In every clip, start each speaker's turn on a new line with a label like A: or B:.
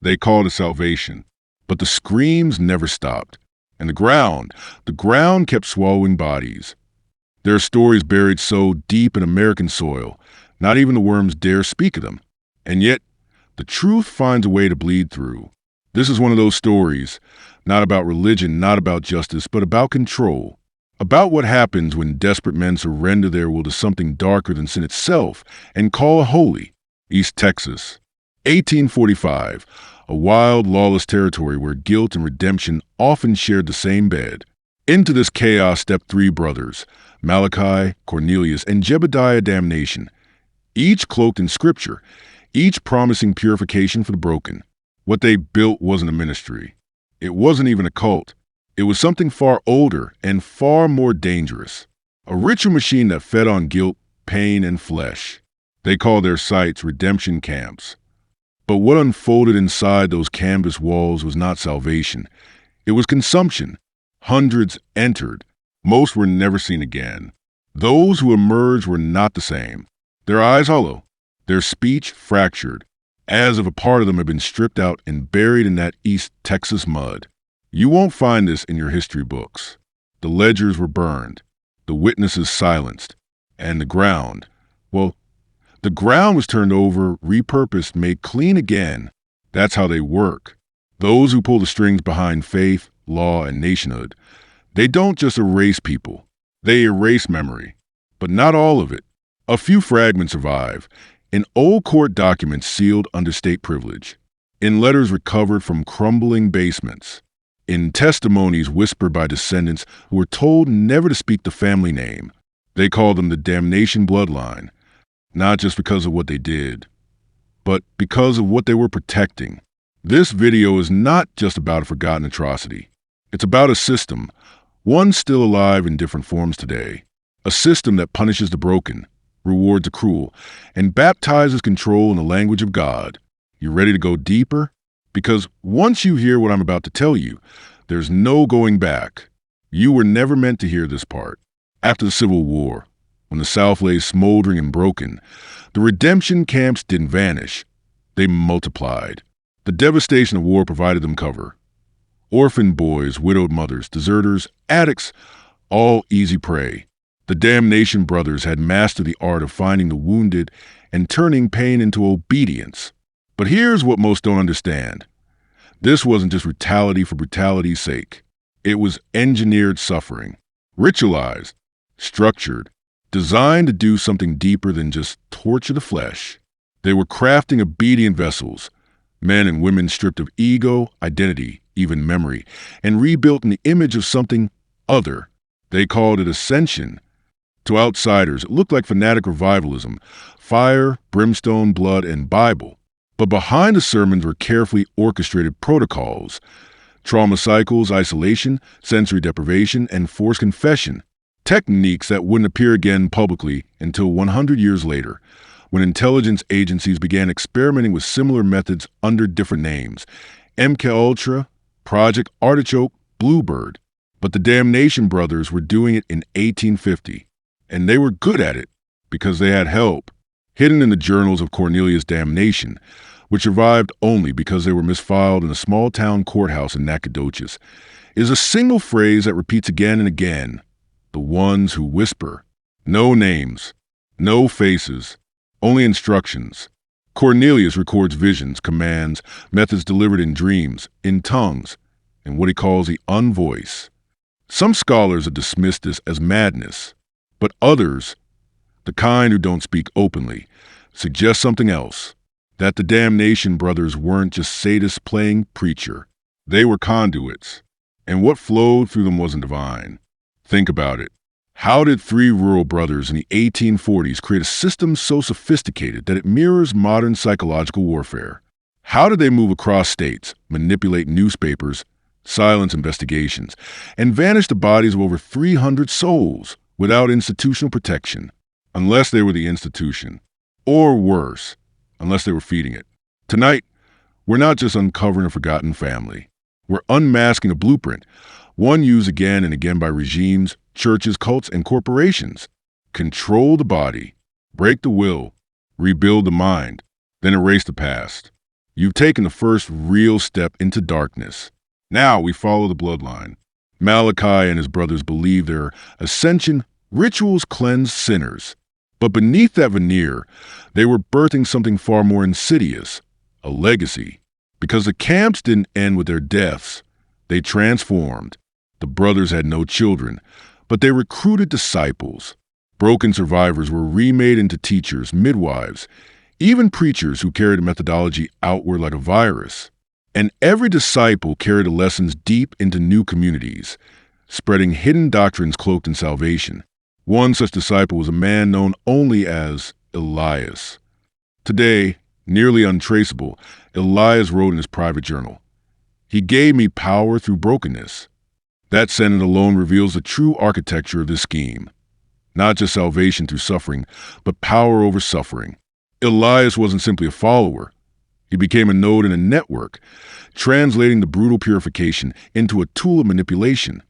A: They called it salvation. But the screams never stopped. And the ground kept swallowing bodies. There are stories buried so deep in American soil, not even the worms dare speak of them. And yet, the truth finds a way to bleed through. This is one of those stories, not about religion, not about justice, but about control. About what happens when desperate men surrender their will to something darker than sin itself and call it holy. East Texas, 1845, a wild, lawless territory where guilt and redemption often shared the same bed. Into this chaos stepped three brothers, Malachi, Cornelius, and Jebediah Damnation, each cloaked in scripture, each promising purification for the broken. What they built wasn't a ministry. It wasn't even a cult. It was something far older and far more dangerous. A ritual machine that fed on guilt, pain, and flesh. They called their sites redemption camps. But what unfolded inside those canvas walls was not salvation. It was consumption. Hundreds entered. Most were never seen again. Those who emerged were not the same. Their eyes hollow, their speech fractured, as if a part of them had been stripped out and buried in that East Texas mud. You won't find this in your history books. The ledgers were burned, the witnesses silenced, and the ground was turned over, repurposed, made clean again. That's how they work. Those who pull the strings behind faith, law, and nationhood, they don't just erase people. They erase memory. But not all of it. A few fragments survive, in old court documents sealed under state privilege, in letters recovered from crumbling basements, in testimonies whispered by descendants who were told never to speak the family name. They call them the Damnation Bloodline, not just because of what they did, but because of what they were protecting. This video is not just about a forgotten atrocity. It's about a system, one still alive in different forms today. A system that punishes the broken, rewards the cruel, and baptizes control in the language of God. You ready to go deeper? Because once you hear what I'm about to tell you, there's no going back. You were never meant to hear this part. After the Civil War, when the South lay smoldering and broken, the redemption camps didn't vanish. They multiplied. The devastation of war provided them cover. Orphan boys, widowed mothers, deserters, addicts, all easy prey. The Damnation brothers had mastered the art of finding the wounded and turning pain into obedience. But here's what most don't understand. This wasn't just brutality for brutality's sake. It was engineered suffering, ritualized, structured, designed to do something deeper than just torture the flesh. They were crafting obedient vessels, men and women stripped of ego, identity, even memory, and rebuilt in the image of something other. They called it ascension. To outsiders, it looked like fanatic revivalism, fire, brimstone, blood, and Bible. But behind the sermons were carefully orchestrated protocols, trauma cycles, isolation, sensory deprivation, and forced confession, techniques that wouldn't appear again publicly until 100 years later, when intelligence agencies began experimenting with similar methods under different names, MKUltra, Project Artichoke, Bluebird. But the Damnation brothers were doing it in 1850. And they were good at it because they had help. Hidden in the journals of Cornelius' Damnation, which survived only because they were misfiled in a small-town courthouse in Nacogdoches, is a single phrase that repeats again and again. The ones who whisper. No names, no faces, only instructions. Cornelius records visions, commands, methods delivered in dreams, in tongues, in what he calls the unvoice. Some scholars have dismissed this as madness. But others, the kind who don't speak openly, suggest something else, that the Damnation brothers weren't just sadists playing preacher. They were conduits, and what flowed through them wasn't divine. Think about it. How did three rural brothers in the 1840s create a system so sophisticated that it mirrors modern psychological warfare? How did they move across states, manipulate newspapers, silence investigations, and vanish the bodies of over 300 souls? Without institutional protection, unless they were the institution, or worse, unless they were feeding it. Tonight, we're not just uncovering a forgotten family. We're unmasking a blueprint, one used again and again by regimes, churches, cults, and corporations. Control the body, break the will, rebuild the mind, then erase the past. You've taken the first real step into darkness. Now we follow the bloodline. Malachi and his brothers believe their ascension rituals cleanse sinners. But beneath that veneer, they were birthing something far more insidious, a legacy. Because the camps didn't end with their deaths, they transformed. The brothers had no children, but they recruited disciples. Broken survivors were remade into teachers, midwives, even preachers who carried a methodology outward like a virus. And every disciple carried the lessons deep into new communities, spreading hidden doctrines cloaked in salvation. One such disciple was a man known only as Elias. Today, nearly untraceable, Elias wrote in his private journal, "He gave me power through brokenness." That sentence alone reveals the true architecture of this scheme. Not just salvation through suffering, but power over suffering. Elias wasn't simply a follower. He became a node in a network, translating the brutal purification into a tool of manipulation.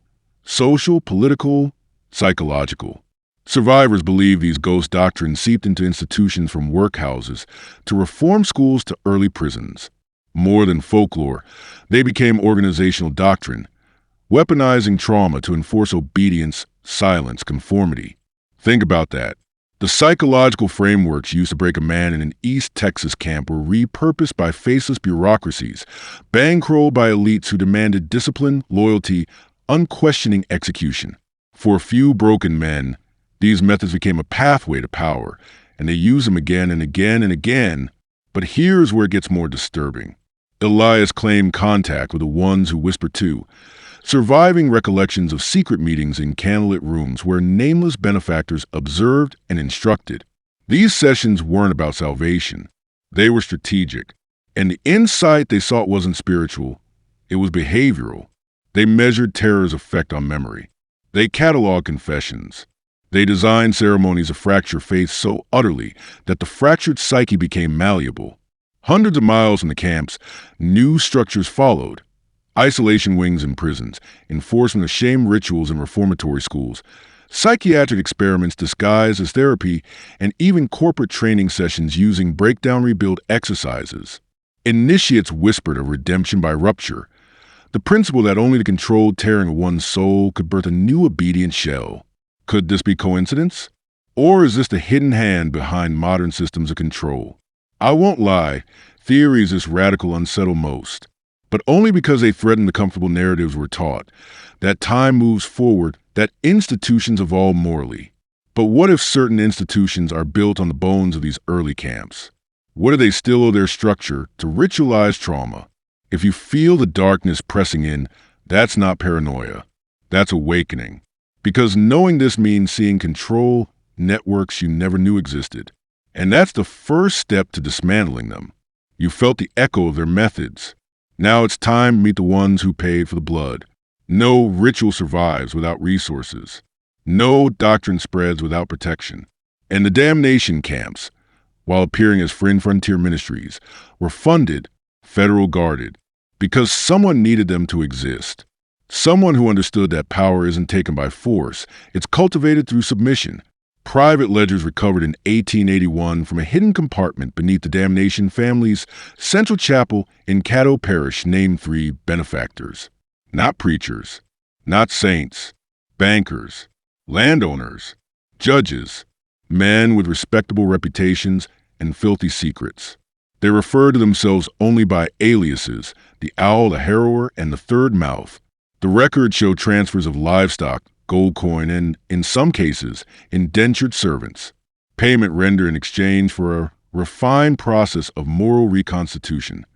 A: Social, political, psychological. Survivors believe these ghost doctrines seeped into institutions from workhouses to reform schools to early prisons. More than folklore, they became organizational doctrine, weaponizing trauma to enforce obedience, silence, conformity. Think about that. The psychological frameworks used to break a man in an East Texas camp were repurposed by faceless bureaucracies, bankrolled by elites who demanded discipline, loyalty, unquestioning execution. For a few broken men, these methods became a pathway to power, and they use them again and again and again. But here's where it gets more disturbing. Elias claimed contact with the ones who whispered too, surviving recollections of secret meetings in candlelit rooms where nameless benefactors observed and instructed. These sessions weren't about salvation. They were strategic. And the insight they sought wasn't spiritual. It was behavioral. They measured terror's effect on memory. They cataloged confessions. They designed ceremonies to fracture faith so utterly that the fractured psyche became malleable. Hundreds of miles from the camps, new structures followed. Isolation wings in prisons, enforcement of shame rituals in reformatory schools, psychiatric experiments disguised as therapy, and even corporate training sessions using breakdown rebuild exercises. Initiates whispered of redemption by rupture, the principle that only the controlled tearing of one's soul could birth a new obedient shell. Could this be coincidence? Or is this the hidden hand behind modern systems of control? I won't lie, theories this radical unsettle most. But only because they threaten the comfortable narratives we're taught, that time moves forward, that institutions evolve morally. But what if certain institutions are built on the bones of these early camps? What if they still owe their structure to ritualized trauma? If you feel the darkness pressing in, that's not paranoia. That's awakening. Because knowing this means seeing control networks you never knew existed. And that's the first step to dismantling them. You felt the echo of their methods. Now it's time to meet the ones who paid for the blood. No ritual survives without resources. No doctrine spreads without protection. And the damnation camps, while appearing as frontier ministries, were funded, federal guarded, because someone needed them to exist. Someone who understood that power isn't taken by force, it's cultivated through submission. Private ledgers recovered in 1881 from a hidden compartment beneath the Damnation Family's central chapel in Caddo Parish named 3 benefactors. Not preachers, not saints, bankers, landowners, judges, men with respectable reputations and filthy secrets. They refer to themselves only by aliases, the Owl, the Harrower, and the Third Mouth. The records show transfers of livestock, gold coin, and, in some cases, indentured servants. Payment rendered in exchange for a refined process of moral reconstitution.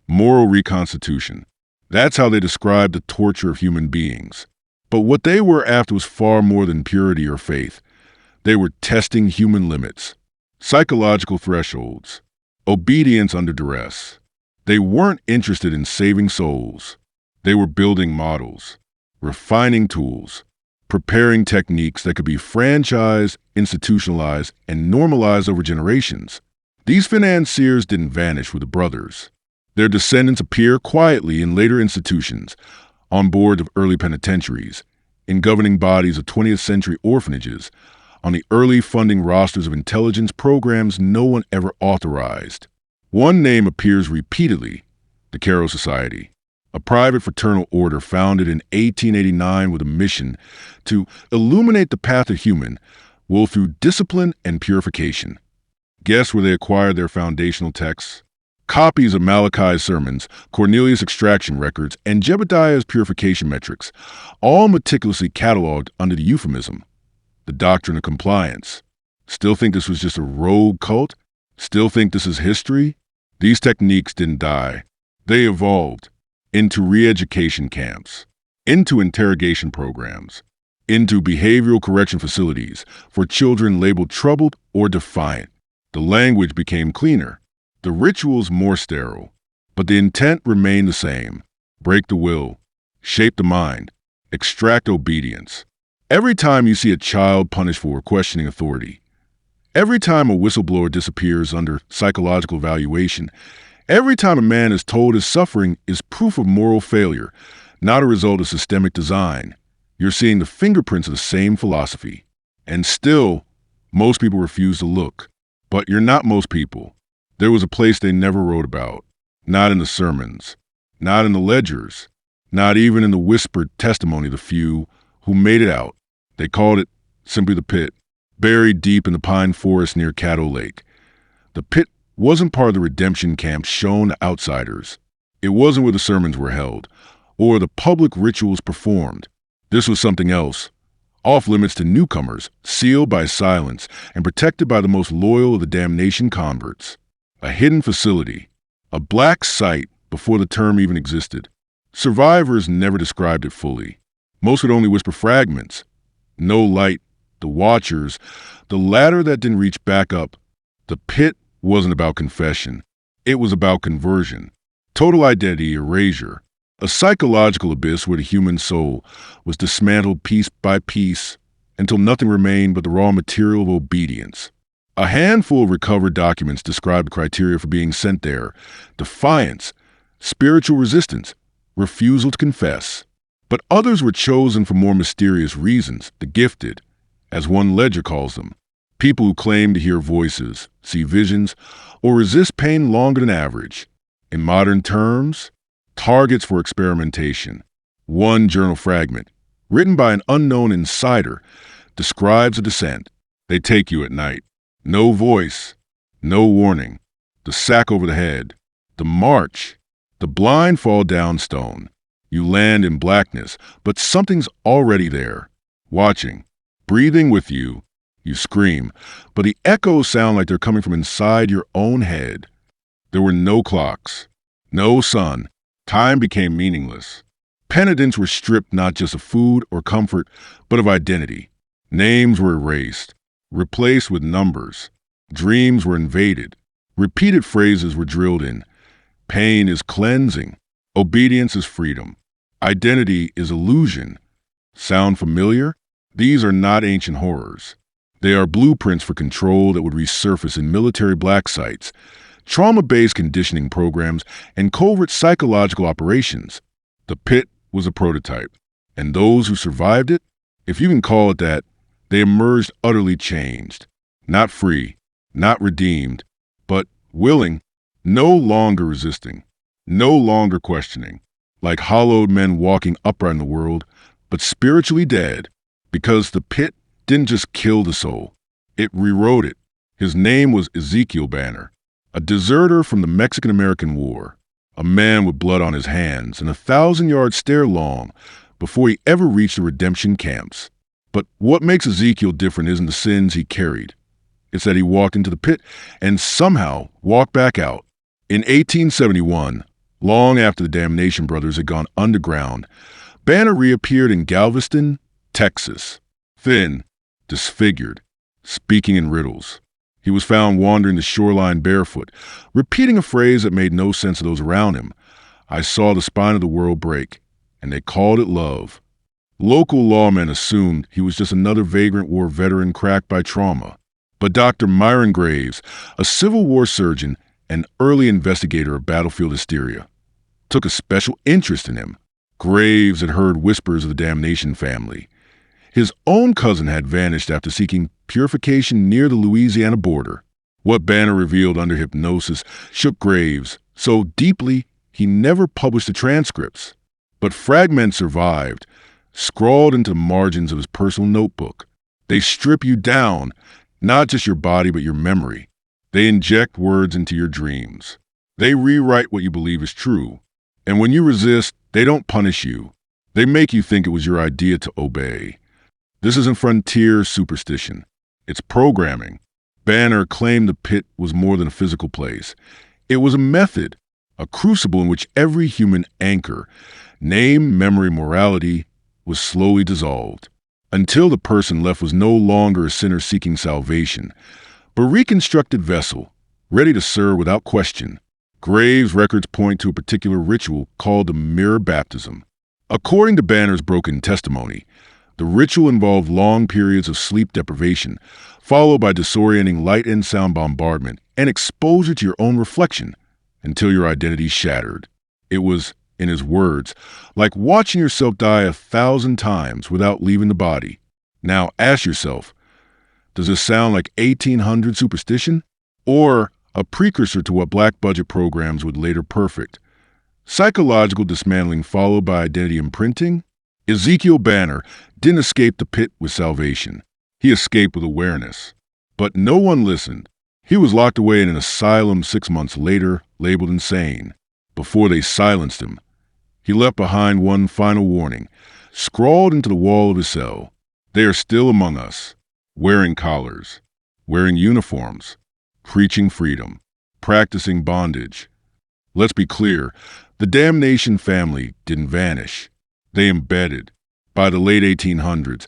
A: Moral reconstitution. That's how they describe the torture of human beings. But what they were after was far more than purity or faith. They were testing human limits, psychological thresholds, obedience under duress. They weren't interested in saving souls. They were building models, refining tools, preparing techniques that could be franchised, institutionalized, and normalized over generations. These financiers didn't vanish with the brothers. Their descendants appear quietly in later institutions, on boards of early penitentiaries, in governing bodies of 20th century orphanages, on the early funding rosters of intelligence programs no one ever authorized. One name appears repeatedly: the Caro Society, a private fraternal order founded in 1889 with a mission to illuminate the path of human will through discipline and purification. Guess where they acquired their foundational texts? Copies of Malachi's sermons, Cornelius' extraction records, and Jebediah's purification metrics, all meticulously cataloged under the euphemism, the doctrine of compliance. Still think this was just a rogue cult? Still think this is history? These techniques didn't die. They evolved into re-education camps, into interrogation programs, into behavioral correction facilities for children labeled troubled or defiant. The language became cleaner, the rituals more sterile, but the intent remained the same: break the will, shape the mind, extract obedience. Every time you see a child punished for questioning authority, every time a whistleblower disappears under psychological evaluation, every time a man is told his suffering is proof of moral failure, not a result of systemic design, you're seeing the fingerprints of the same philosophy. And still, most people refuse to look. But you're not most people. There was a place they never wrote about. Not in the sermons. Not in the ledgers. Not even in the whispered testimony of the few who made it out. They called it simply the pit, buried deep in the pine forest near Caddo Lake. The pit wasn't part of the redemption camp shown to outsiders. It wasn't where the sermons were held, or the public rituals performed. This was something else, off limits to newcomers, sealed by silence, and protected by the most loyal of the damnation converts. A hidden facility, a black site before the term even existed. Survivors never described it fully. Most would only whisper fragments. No light, the watchers, the ladder that didn't reach back up. The pit wasn't about confession. It was about conversion. Total identity erasure. A psychological abyss where the human soul was dismantled piece by piece until nothing remained but the raw material of obedience. A handful of recovered documents described the criteria for being sent there: defiance, spiritual resistance, refusal to confess. But others were chosen for more mysterious reasons: the gifted, as one ledger calls them. People who claim to hear voices, see visions, or resist pain longer than average. In modern terms, targets for experimentation. One journal fragment, written by an unknown insider, describes a descent. They take you at night. No voice, no warning. The sack over the head, the march, the blind fall down stone. You land in blackness, but something's already there, watching, breathing with you. You scream, but the echoes sound like they're coming from inside your own head. There were no clocks, no sun. Time became meaningless. Penitents were stripped not just of food or comfort, but of identity. Names were erased, replaced with numbers. Dreams were invaded. Repeated phrases were drilled in. Pain is cleansing. Obedience is freedom. Identity is illusion. Sound familiar? These are not ancient horrors. They are blueprints for control that would resurface in military black sites, trauma-based conditioning programs, and covert psychological operations. The pit was a prototype, and those who survived it, if you can call it that, they emerged utterly changed. Not free, not redeemed, but willing, no longer resisting, no longer questioning, like hollowed men walking upright in the world, but spiritually dead, because the pit didn't just kill the soul, it rewrote it. His name was Ezekiel Banner, a deserter from the Mexican-American War, a man with blood on his hands and a 1,000-yard stare long before he ever reached the redemption camps. But what makes Ezekiel different isn't the sins he carried. It's that he walked into the pit and somehow walked back out. In 1871, long after the Damnation brothers had gone underground, Banner reappeared in Galveston, Texas, thin, disfigured, speaking in riddles. He was found wandering the shoreline barefoot, repeating a phrase that made no sense to those around him. I saw the spine of the world break, and they called it love. Local lawmen assumed he was just another vagrant war veteran cracked by trauma. But Dr. Myron Graves, a Civil War surgeon and early investigator of battlefield hysteria, took a special interest in him. Graves had heard whispers of the Damnation Family. His own cousin had vanished after seeking purification near the Louisiana border. What Banner revealed under hypnosis shook Graves so deeply he never published the transcripts. But fragments survived, scrawled into the margins of his personal notebook. They strip you down, not just your body but your memory. They inject words into your dreams. They rewrite what you believe is true. And when you resist, they don't punish you. They make you think it was your idea to obey. This isn't frontier superstition. It's programming. Banner claimed the pit was more than a physical place. It was a method, a crucible in which every human anchor, name, memory, morality, was slowly dissolved, until the person left was no longer a sinner seeking salvation, but a reconstructed vessel, ready to serve without question. Graves' records point to a particular ritual called the mirror baptism. According to Banner's broken testimony, the ritual involved long periods of sleep deprivation, followed by disorienting light and sound bombardment and exposure to your own reflection until your identity shattered. It was, in his words, like watching yourself die 1,000 times without leaving the body. Now ask yourself, does this sound like 1800 superstition? Or a precursor to what black budget programs would later perfect? Psychological dismantling followed by identity imprinting? Ezekiel Banner didn't escape the pit with salvation. He escaped with awareness. But no one listened. He was locked away in an asylum 6 months later, labeled insane. Before they silenced him, he left behind one final warning, scrawled into the wall of his cell. They are still among us, wearing collars, wearing uniforms, preaching freedom, practicing bondage. Let's be clear, the Damnation Family didn't vanish. They embedded. By the late 1800s,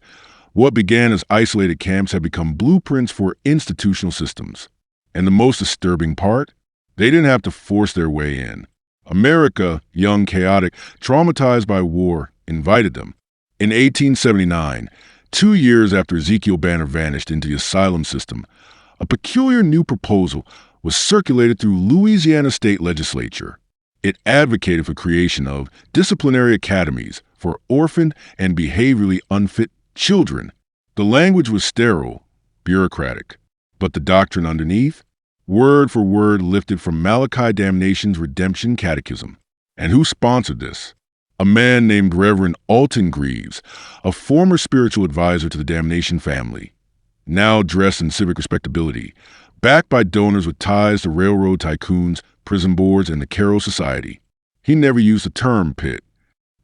A: what began as isolated camps had become blueprints for institutional systems. And the most disturbing part? They didn't have to force their way in. America, young, chaotic, traumatized by war, invited them. In 1879, 2 years after Ezekiel Banner vanished into the asylum system, a peculiar new proposal was circulated through Louisiana state legislature. It advocated for creation of disciplinary academies for orphaned and behaviorally unfit children. The language was sterile, bureaucratic, but the doctrine underneath? Word for word lifted from Malachi Damnation's Redemption Catechism. And who sponsored this? A man named Reverend Alton Greaves, a former spiritual advisor to the Damnation Family, now dressed in civic respectability, backed by donors with ties to railroad tycoons, prison boards, and the Carroll Society. He never used the term pit,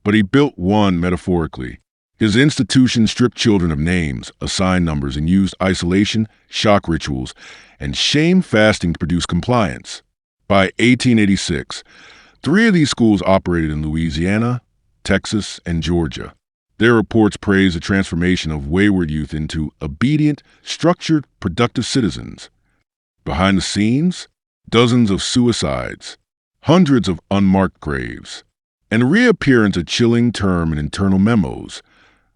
A: but he built one metaphorically. His institution stripped children of names, assigned numbers, and used isolation, shock rituals, and shame fasting to produce compliance. By 1886, 3 of these schools operated in Louisiana, Texas, and Georgia. Their reports praised the transformation of wayward youth into obedient, structured, productive citizens. Behind the scenes, dozens of suicides, hundreds of unmarked graves, and reappearance a chilling term in internal memos: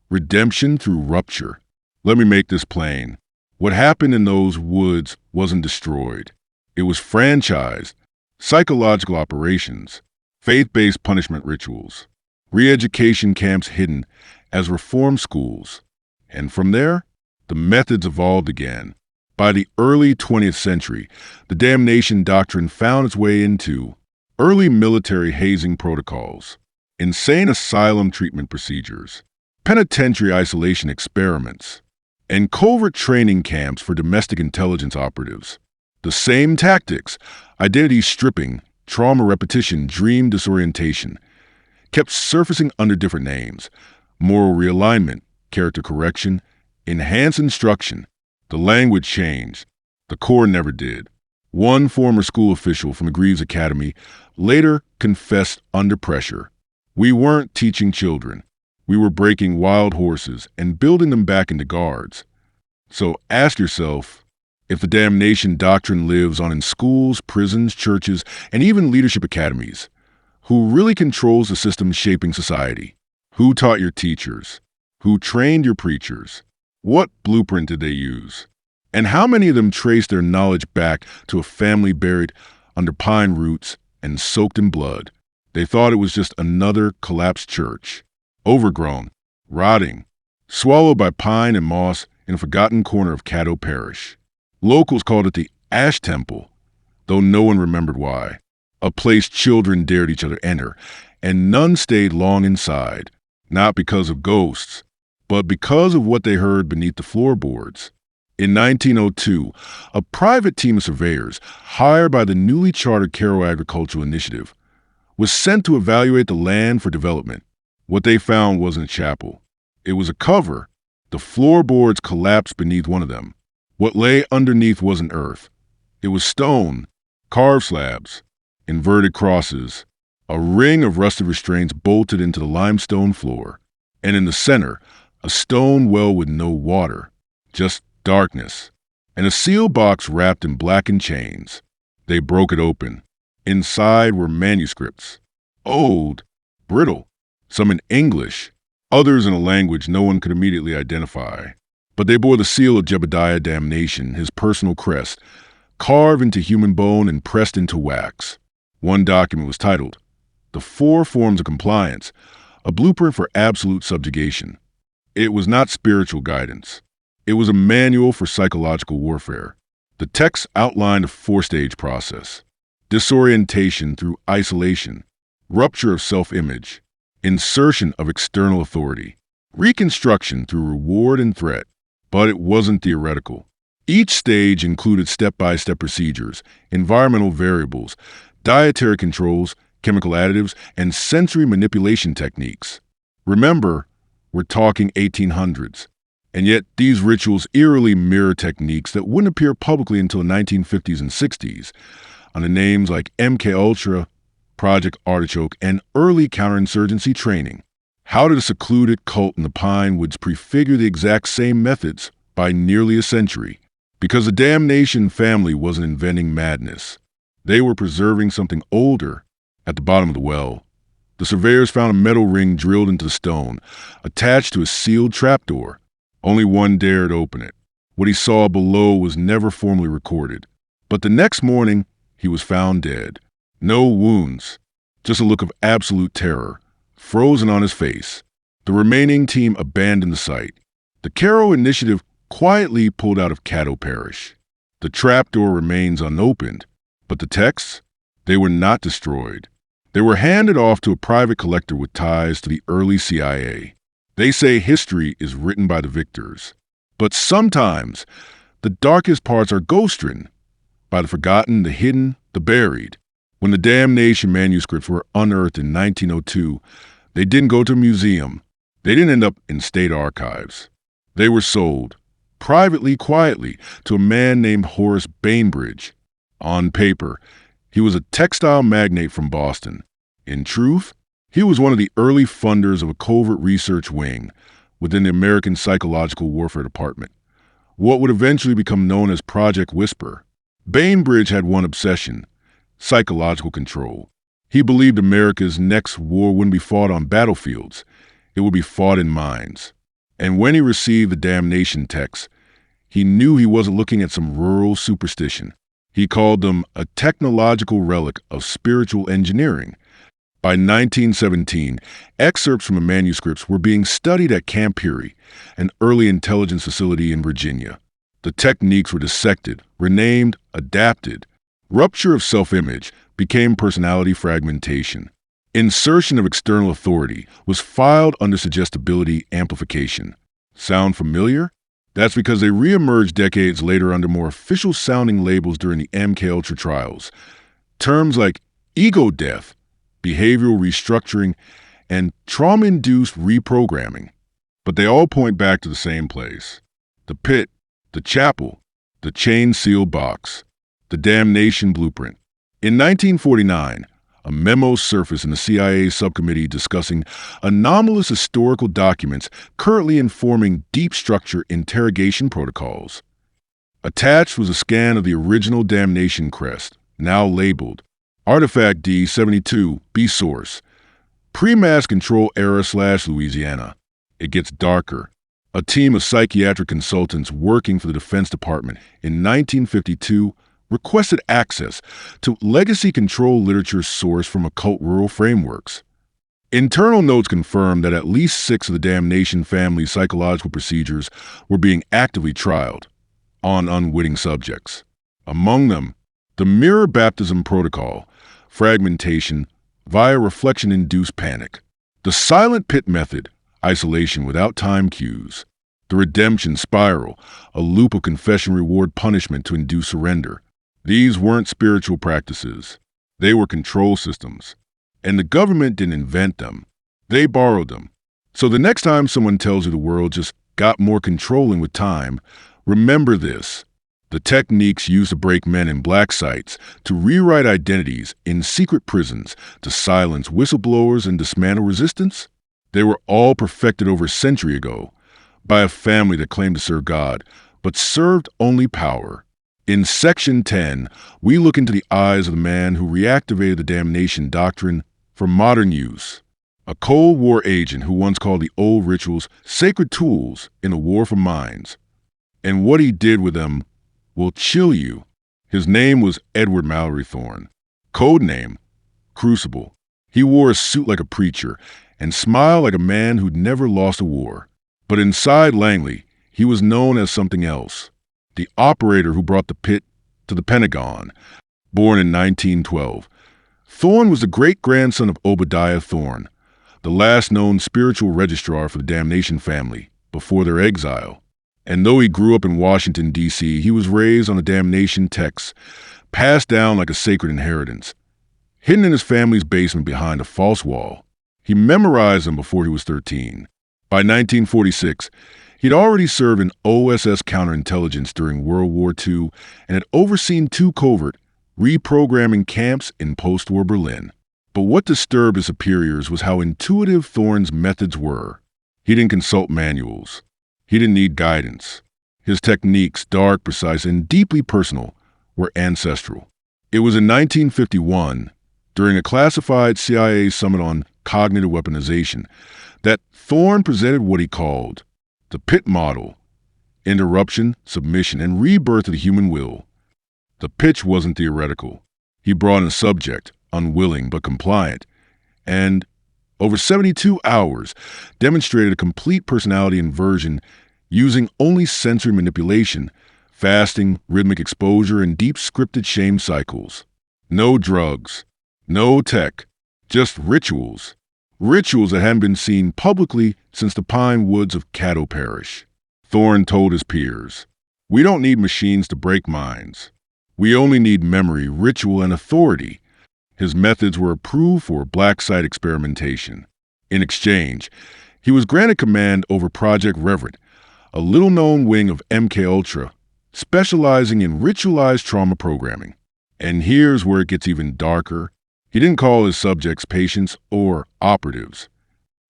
A: redemption through rupture. Let me make this plain. What happened in those woods wasn't destroyed. It was franchised, psychological operations, faith-based punishment rituals, re-education camps hidden as reform schools. And from there, the methods evolved again. By the early 20th century, the damnation doctrine found its way into early military hazing protocols, insane asylum treatment procedures, penitentiary isolation experiments, and covert training camps for domestic intelligence operatives. The same tactics, identity stripping, trauma repetition, dream disorientation, kept surfacing under different names: moral realignment, character correction, enhanced instruction. The language changed. The core never did. One former school official from the Greaves Academy later confessed under pressure: "We weren't teaching children. We were breaking wild horses and building them back into guards." So ask yourself, if the damnation doctrine lives on in schools, prisons, churches, and even leadership academies, who really controls the system shaping society? Who taught your teachers? Who trained your preachers? What blueprint did they use? And how many of them traced their knowledge back to a family buried under pine roots and soaked in blood? They thought it was just another collapsed church, overgrown, rotting, swallowed by pine and moss in a forgotten corner of Caddo Parish. Locals called it the ash temple, though no one remembered why. A place children dared each other enter, and none stayed long inside, not because of ghosts, but because of what they heard beneath the floorboards. In 1902, a private team of surveyors, hired by the newly chartered Cairo Agricultural Initiative, was sent to evaluate the land for development. What they found wasn't a chapel. It was a cover. The floorboards collapsed beneath one of them. What lay underneath wasn't earth. It was stone, carved slabs, inverted crosses, a ring of rusted restraints bolted into the limestone floor, and in the center, a stone well with no water, just darkness, and a sealed box wrapped in blackened chains. They broke it open. Inside were manuscripts, old, brittle, some in English, others in a language no one could immediately identify. But they bore the seal of Jebediah Damnation, his personal crest, carved into human bone and pressed into wax. One document was titled, "The Four Forms of Compliance, a Blueprint for Absolute Subjugation." It was not spiritual guidance. It was a manual for psychological warfare. The text outlined a four-stage process: disorientation through isolation, rupture of self-image, insertion of external authority, reconstruction through reward and threat. But it wasn't theoretical. Each stage included step-by-step procedures, environmental variables, dietary controls, chemical additives, and sensory manipulation techniques. Remember, we're talking 1800s. And yet these rituals eerily mirror techniques that wouldn't appear publicly until the 1950s and 60s, under names like MKUltra, Project Artichoke, and early counterinsurgency training. How did a secluded cult in the Pine Woods prefigure the exact same methods by nearly a century? Because the Damnation Family wasn't inventing madness. They were preserving something older. At the bottom of the well, the surveyors found a metal ring drilled into the stone, attached to a sealed trapdoor. Only one dared open it. What he saw below was never formally recorded. But the next morning, he was found dead. No wounds, just a look of absolute terror, frozen on his face. The remaining team abandoned the site. The Cairo Initiative quietly pulled out of Caddo Parish. The trapdoor remains unopened, but the texts, they were not destroyed. They were handed off to a private collector with ties to the early CIA. They say history is written by the victors. But sometimes, the darkest parts are ghost-written, by the forgotten, the hidden, the buried. When the Damnation manuscripts were unearthed in 1902, they didn't go to a museum. They didn't end up in state archives. They were sold, privately, quietly, to a man named Horace Bainbridge. On paper, he was a textile magnate from Boston. In truth, he was one of the early funders of a covert research wing within the American Psychological Warfare Department, what would eventually become known as Project Whisper. Bainbridge had one obsession: psychological control. He believed America's next war wouldn't be fought on battlefields. It would be fought in minds. And when he received the Damnation texts, he knew he wasn't looking at some rural superstition. He called them a technological relic of spiritual engineering. By 1917, excerpts from the manuscripts were being studied at Camp Peary, an early intelligence facility in Virginia. The techniques were dissected, renamed, adapted. Rupture of self-image became personality fragmentation. Insertion of external authority was filed under suggestibility amplification. Sound familiar? That's because they reemerged decades later under more official-sounding labels during the MKUltra trials. Terms like ego death, behavioral restructuring, and trauma-induced reprogramming. But they all point back to the same place: the pit, the chapel, the chain-sealed box, the Damnation blueprint. In 1949, a memo surfaced in the CIA subcommittee discussing anomalous historical documents currently informing deep structure interrogation protocols. Attached was a scan of the original Damnation crest, now labeled Artifact D72, B source, pre-mass control era/Louisiana. It gets darker. A team of psychiatric consultants working for the Defense Department in 1952 requested access to legacy control literature sourced from occult rural frameworks. Internal notes confirmed that at least 6 of the Damnation Family psychological procedures were being actively trialed on unwitting subjects. Among them, the mirror baptism protocol, fragmentation via reflection-induced panic, the silent pit method, isolation without time cues, the redemption spiral, a loop of confession reward punishment to induce surrender. These weren't spiritual practices. They were control systems. And the government didn't invent them. They borrowed them. So the next time someone tells you the world just got more controlling with time, remember this. The techniques used to break men in black sites, to rewrite identities in secret prisons, to silence whistleblowers and dismantle resistance, they were all perfected over a century ago by a family that claimed to serve God, but served only power. In Section 10, we look into the eyes of the man who reactivated the damnation doctrine for modern use. A Cold War agent who once called the old rituals sacred tools in a war for minds. And what he did with them will chill you. His name was Edward Mallory Thorne. Code name, Crucible. He wore a suit like a preacher and smiled like a man who'd never lost a war. But inside Langley, he was known as something else. The operator who brought the pit to the Pentagon. Born in 1912, Thorne was the great-grandson of Obadiah Thorne, the last known spiritual registrar for the Damnation Family before their exile. And though he grew up in Washington, D.C., he was raised on the damnation texts, passed down like a sacred inheritance, hidden in his family's basement behind a false wall. He memorized them before he was 13. By 1946, he'd already served in OSS counterintelligence during World War II and had overseen 2 covert reprogramming camps in post-war Berlin. But what disturbed his superiors was how intuitive Thorne's methods were. He didn't consult manuals. He didn't need guidance. His techniques, dark, precise, and deeply personal, were ancestral. It was in 1951, during a classified CIA summit on cognitive weaponization, that Thorne presented what he called the pit model: interruption, submission, and rebirth of the human will. The pitch wasn't theoretical. He brought in a subject, unwilling but compliant, and over 72 hours, demonstrated a complete personality inversion using only sensory manipulation, fasting, rhythmic exposure, and deep scripted shame cycles. No drugs, no tech, just rituals. Rituals that hadn't been seen publicly since the pine woods of Caddo Parish. Thorne told his peers, "We don't need machines to break minds. We only need memory, ritual, and authority." His methods were approved for black site experimentation. In exchange, he was granted command over Project Reverend, a little-known wing of MKUltra, specializing in ritualized trauma programming. And here's where it gets even darker. He didn't call his subjects patients or operatives.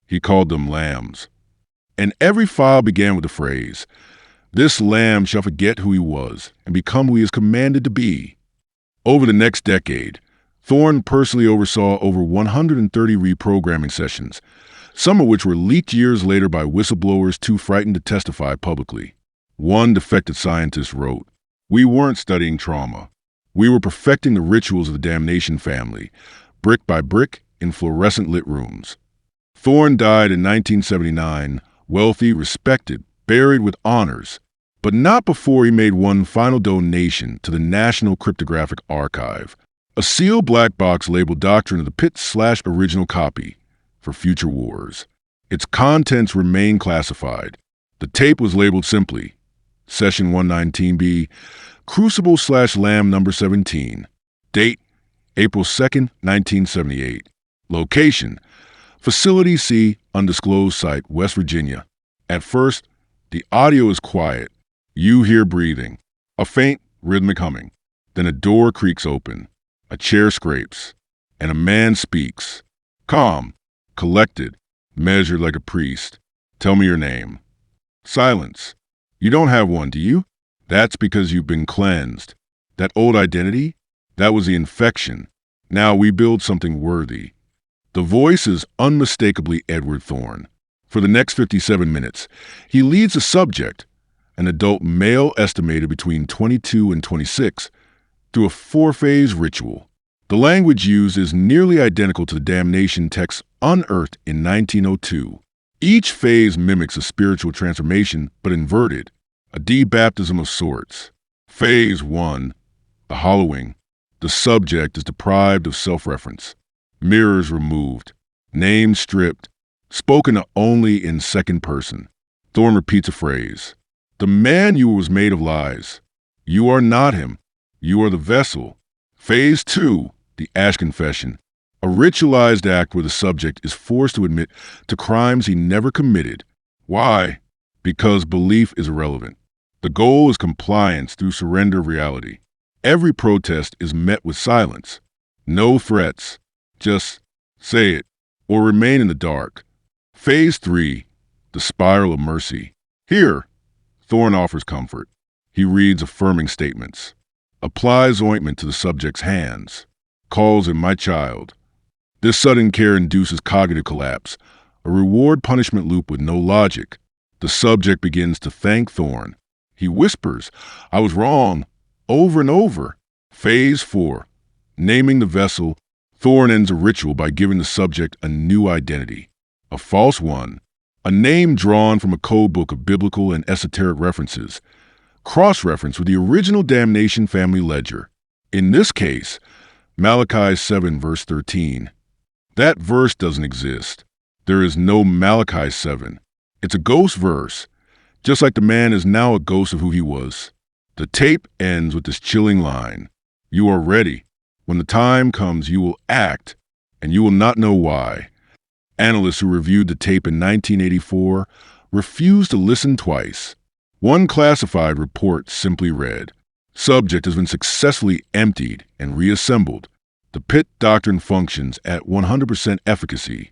A: He called them lambs. And every file began with the phrase, "This lamb shall forget who he was and become who he is commanded to be." Over the next decade, Thorne personally oversaw over 130 reprogramming sessions, some of which were leaked years later by whistleblowers too frightened to testify publicly. One defected scientist wrote, "We weren't studying trauma. We were perfecting the rituals of the Damnation Family, brick by brick in fluorescent-lit rooms." Thorne died in 1979, wealthy, respected, buried with honors, but not before he made one final donation to the National Cryptographic Archive, a sealed black box labeled Doctrine of the Pit/original copy for future wars. Its contents remain classified. The tape was labeled simply, Session 119B, Crucible/Lamb number 17. Date, April 2nd, 1978. Location, Facility C, undisclosed site, West Virginia. At first, the audio is quiet. You hear breathing, a faint, rhythmic humming. Then a door creaks open. A chair scrapes, and a man speaks. Calm, collected, measured like a priest. "Tell me your name." Silence. "You don't have one, do you?" "That's because you've been cleansed. That old identity, that was the infection. Now we build something worthy." The voice is unmistakably Edward Thorne. For the next 57 minutes, he leads a subject, an adult male estimated between 22 and 26, through a 4-phase ritual. The language used is nearly identical to the damnation texts unearthed in 1902. Each phase mimics a spiritual transformation, but inverted, a debaptism of sorts. Phase 1, The hollowing. The subject is deprived of self-reference. Mirrors removed. Names stripped. Spoken only in second person. Thorn repeats a phrase. The man you were was made of lies. You are not him. You are the vessel. Phase 2, the Ash Confession. A ritualized act where the subject is forced to admit to crimes he never committed. Why? Because belief is irrelevant. The goal is compliance through surrender of reality. Every protest is met with silence. No threats. Just say it or remain in the dark. Phase 3, the Spiral of Mercy. Here, Thorn offers comfort. He reads affirming statements, applies ointment to the subject's hands, calls him my child. This sudden care induces cognitive collapse, a reward-punishment loop with no logic. The subject begins to thank Thorn. He whispers, I was wrong, over and over. Phase 4, naming the vessel. Thorn ends a ritual by giving the subject a new identity, a false one, a name drawn from a code book of biblical and esoteric references, cross-referenced with the original Damnation Family ledger. In this case, Malachi 7 verse 13. That verse doesn't exist. There is no Malachi 7. It's a ghost verse, just like the man is now a ghost of who he was. The tape ends with this chilling line. You are ready. When the time comes, you will act, and you will not know why. Analysts who reviewed the tape in 1984 refused to listen twice. One classified report simply read, subject has been successfully emptied and reassembled. The pit doctrine functions at 100% efficacy.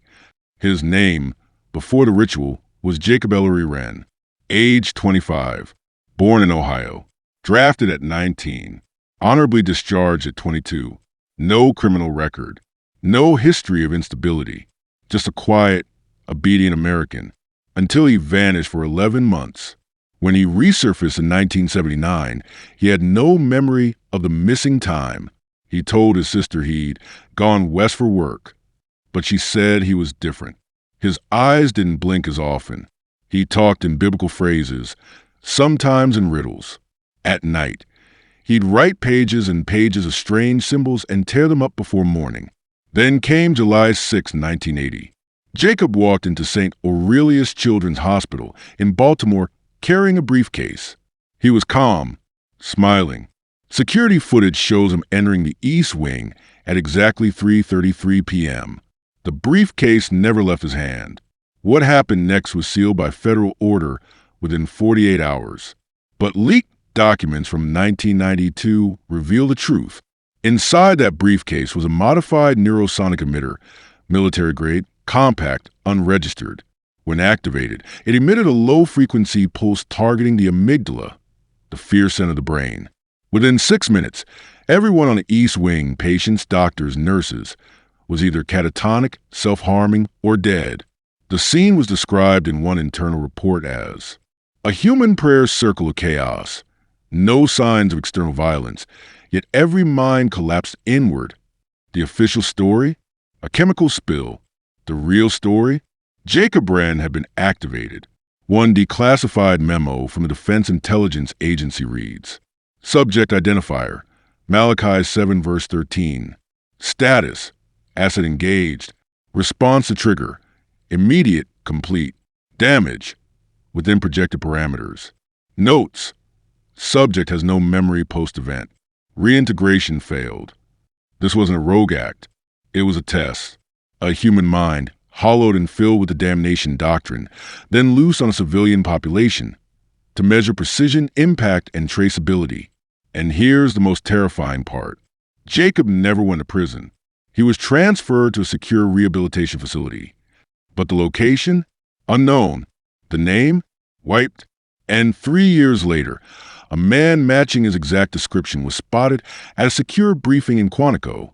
A: His name, before the ritual, was Jacob Ellery Wren, age 25, born in Ohio, drafted at 19, honorably discharged at 22, no criminal record, no history of instability, just a quiet, obedient American, until he vanished for 11 months. When he resurfaced in 1979, he had no memory of the missing time. He told his sister he'd gone west for work, but she said he was different. His eyes didn't blink as often. He talked in biblical phrases, sometimes in riddles. At night, he'd write pages and pages of strange symbols and tear them up before morning. Then came July 6, 1980. Jacob walked into St. Aurelius Children's Hospital in Baltimore carrying a briefcase. He was calm, smiling. Security footage shows him entering the East Wing at exactly 3:33 p.m. The briefcase never left his hand. What happened next was sealed by federal order within 48 hours. But leaked documents from 1992 reveal the truth. Inside that briefcase was a modified neurosonic emitter, military-grade, compact, unregistered. When activated, it emitted a low-frequency pulse targeting the amygdala, the fear center of the brain. Within 6 minutes, everyone on the East Wing, patients, doctors, nurses, was either catatonic, self-harming, or dead. The scene was described in one internal report as a human prayer circle of chaos. No signs of external violence, yet every mind collapsed inward. The official story? A chemical spill. The real story? Jacob Wren had been activated. One declassified memo from the Defense Intelligence Agency reads, Subject identifier, Malachi 7 verse 13. Status, asset engaged. Response to trigger, immediate, complete. Damage, within projected parameters. Notes, subject has no memory post-event. Reintegration failed. This wasn't a rogue act. It was a test. A human mind, hollowed and filled with the damnation doctrine, then loose on a civilian population to measure precision, impact, and traceability. And here's the most terrifying part. Jacob never went to prison. He was transferred to a secure rehabilitation facility. But the location? Unknown. The name? Wiped. And 3 years later, a man matching his exact description was spotted at a secure briefing in Quantico,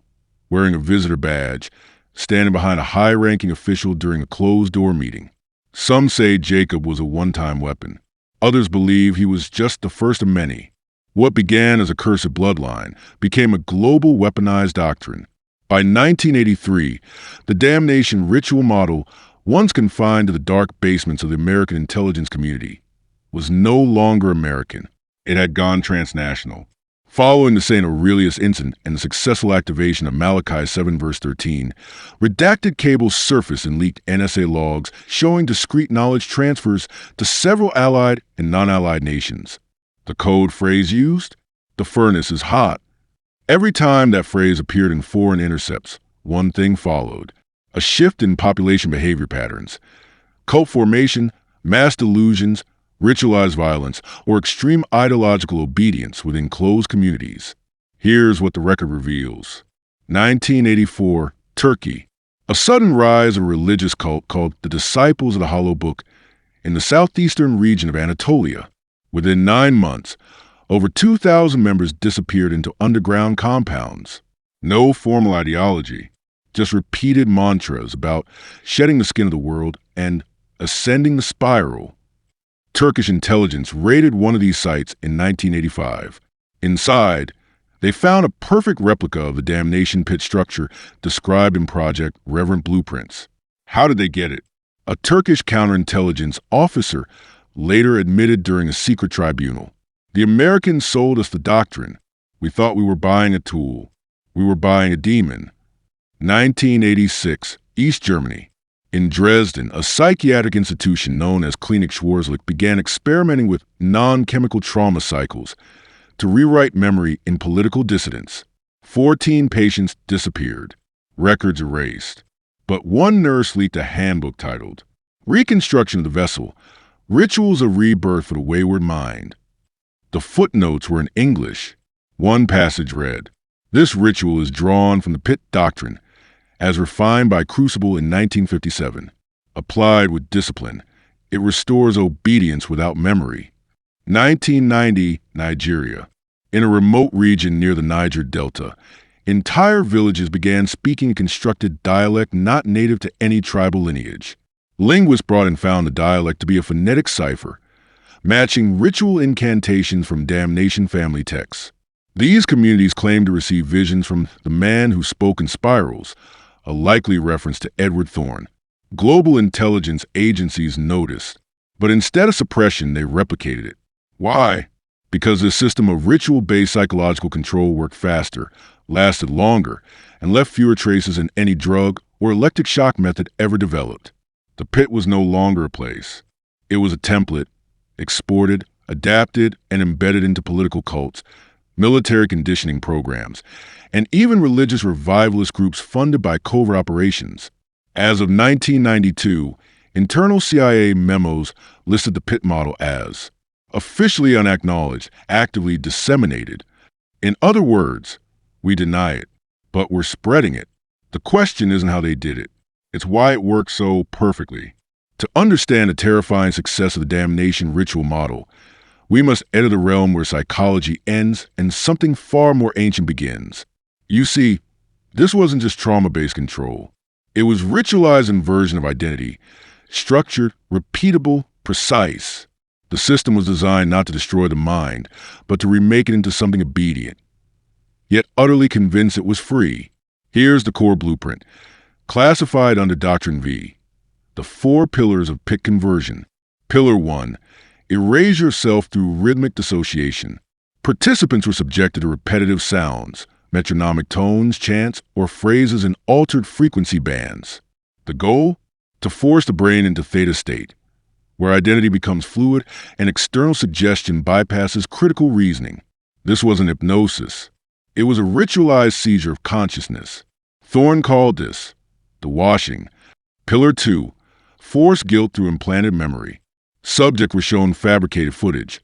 A: wearing a visitor badge, standing behind a high-ranking official during a closed-door meeting. Some say Jacob was a one-time weapon. Others believe he was just the first of many. What began as a cursed bloodline became a global weaponized doctrine. By 1983, the damnation ritual model, once confined to the dark basements of the American intelligence community, was no longer American. It had gone transnational. Following the St. Aurelius incident and the successful activation of Malachi 7 verse 13, redacted cables surfaced and leaked NSA logs showing discrete knowledge transfers to several allied and non-allied nations. The code phrase used? The furnace is hot. Every time that phrase appeared in foreign intercepts, one thing followed: a shift in population behavior patterns. Cult formation, mass delusions, ritualized violence, or extreme ideological obedience within closed communities. Here's what the record reveals. 1984, Turkey. A sudden rise of a religious cult called the Disciples of the Hollow Book in the southeastern region of Anatolia. Within 9 months, over 2,000 members disappeared into underground compounds. No formal ideology, just repeated mantras about shedding the skin of the world and ascending the spiral. Turkish intelligence raided one of these sites in 1985. Inside, they found a perfect replica of the damnation pit structure described in Project Reverent Blueprints. How did they get it? A Turkish counterintelligence officer later admitted during a secret tribunal. The Americans sold us the doctrine. We thought we were buying a tool. We were buying a demon. 1986, East Germany. In Dresden, a psychiatric institution known as Klinik Schwarzlich began experimenting with non-chemical trauma cycles to rewrite memory in political dissidents. 14 patients disappeared, records erased. But one nurse leaked a handbook titled, Reconstruction of the Vessel, Rituals of Rebirth for the Wayward Mind. The footnotes were in English. One passage read, "This ritual is drawn from the Pit Doctrine, as refined by Crucible in 1957. Applied with discipline, it restores obedience without memory." 1990, Nigeria. In a remote region near the Niger Delta, entire villages began speaking a constructed dialect not native to any tribal lineage. Linguists brought and found the dialect to be a phonetic cipher, matching ritual incantations from Damnation Family texts. These communities claimed to receive visions from the man who spoke in spirals, a likely reference to Edward Thorne. Global intelligence agencies noticed, but instead of suppression, they replicated it. Why? Because this system of ritual-based psychological control worked faster, lasted longer, and left fewer traces than any drug or electric shock method ever developed. The pit was no longer a place. It was a template, exported, adapted, and embedded into political cults, military conditioning programs, and even religious revivalist groups funded by covert operations. As of 1992, internal CIA memos listed the pit model as officially unacknowledged, actively disseminated. In other words, we deny it, but we're spreading it. The question isn't how they did it. It's why it works so perfectly. To understand the terrifying success of the damnation ritual model, we must enter the realm where psychology ends and something far more ancient begins. You see, this wasn't just trauma-based control. It was ritualized inversion of identity, structured, repeatable, precise. The system was designed not to destroy the mind, but to remake it into something obedient, yet utterly convinced it was free. Here's the core blueprint, classified under Doctrine V. The 4 pillars of pit conversion. Pillar 1. Erase yourself through rhythmic dissociation. Participants were subjected to repetitive sounds, metronomic tones, chants, or phrases in altered frequency bands. The goal? To force the brain into theta state, where identity becomes fluid and external suggestion bypasses critical reasoning. This wasn't hypnosis. It was a ritualized seizure of consciousness. Thorne called this the washing. Pillar 2. Forced guilt through implanted memory. Subject was shown fabricated footage,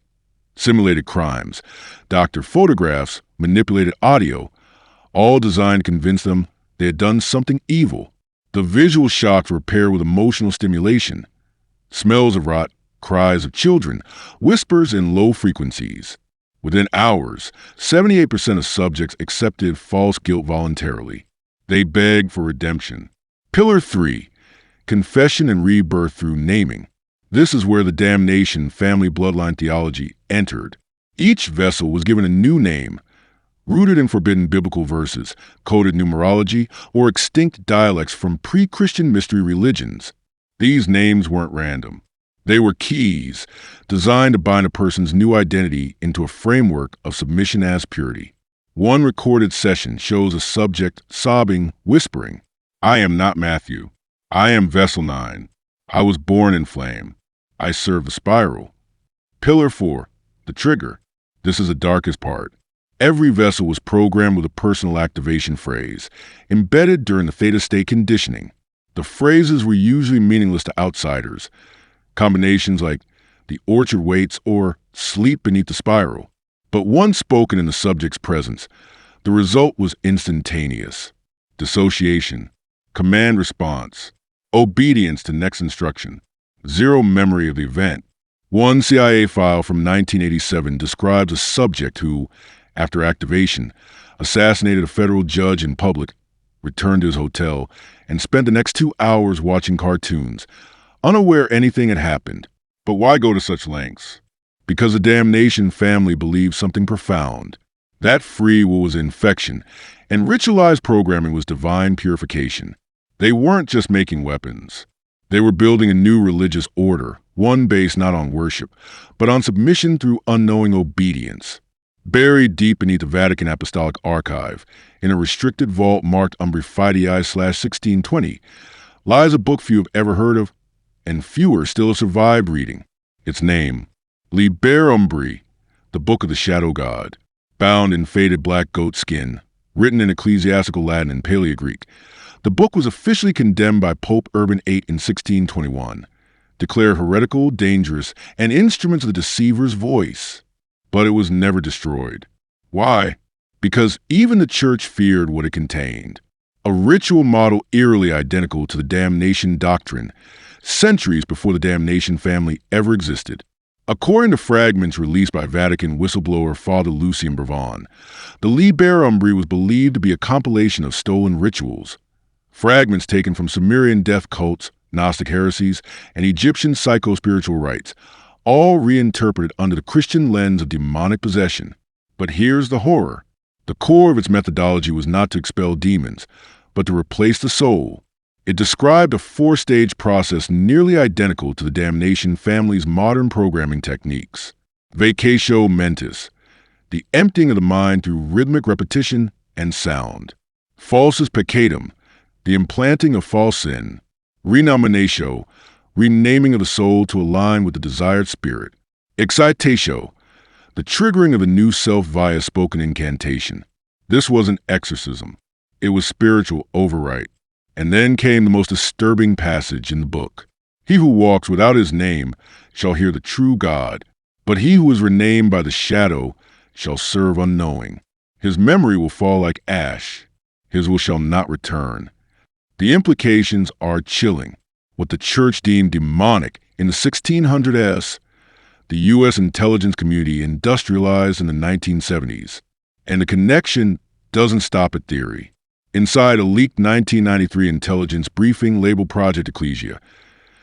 A: simulated crimes, doctored photographs, manipulated audio, all designed to convince them they had done something evil. The visual shocks were paired with emotional stimulation. Smells of rot, cries of children, whispers in low frequencies. Within hours, 78% of subjects accepted false guilt voluntarily. They begged for redemption. Pillar 3. Confession and rebirth through naming. This is where the Damnation Family Bloodline theology entered. Each vessel was given a new name, rooted in forbidden biblical verses, coded numerology, or extinct dialects from pre-Christian mystery religions. These names weren't random. They were keys, designed to bind a person's new identity into a framework of submission as purity. One recorded session shows a subject sobbing, whispering, "I am not Matthew. I am Vessel 9. I was born in flame. I serve the spiral." Pillar 4, the trigger. This is the darkest part. Every vessel was programmed with a personal activation phrase, embedded during the theta state conditioning. The phrases were usually meaningless to outsiders. Combinations like "the orchard waits" or "sleep beneath the spiral." But once spoken in the subject's presence, the result was instantaneous. Dissociation, command response, obedience to next instruction, zero memory of the event. One CIA file from 1987 describes a subject who, after activation, assassinated a federal judge in public, returned to his hotel, and spent the next 2 hours watching cartoons, unaware anything had happened. But why go to such lengths? Because the Damnation family believed something profound. That free will was infection, and ritualized programming was divine purification. They weren't just making weapons. They were building a new religious order, one based not on worship, but on submission through unknowing obedience. Buried deep beneath the Vatican Apostolic Archive, in a restricted vault marked Umbri Fidei/1620, lies a book few have ever heard of, and fewer still have survived reading. Its name, Liber Umbri, the Book of the Shadow God, bound in faded black goat skin, written in ecclesiastical Latin and Paleo-Greek. The book was officially condemned by Pope Urban VIII in 1621, declared heretical, dangerous, and instruments of the deceiver's voice. But it was never destroyed. Why? Because even the church feared what it contained. A ritual model eerily identical to the damnation doctrine, centuries before the Damnation family ever existed. According to fragments released by Vatican whistleblower Father Lucien Brevon, the Liber Umbri was believed to be a compilation of stolen rituals. Fragments taken from Sumerian death cults, Gnostic heresies, and Egyptian psycho-spiritual rites, all reinterpreted under the Christian lens of demonic possession. But here's the horror. The core of its methodology was not to expel demons, but to replace the soul. It described a 4-stage process nearly identical to the Damnation family's modern programming techniques. Vacatio mentis, the emptying of the mind through rhythmic repetition and sound. Falsus peccatum, the implanting of false sin. Renominatio, renaming of the soul to align with the desired spirit. Excitatio, the triggering of a new self via spoken incantation. This wasn't exorcism. It was spiritual override. And then came the most disturbing passage in the book. "He who walks without his name shall hear the true God, but he who is renamed by the shadow shall serve unknowing. His memory will fall like ash. His will shall not return." The implications are chilling. What the church deemed demonic in the 1600s, the U.S. intelligence community industrialized in the 1970s. And the connection doesn't stop at theory. Inside a leaked 1993 intelligence briefing labeled Project Ecclesia,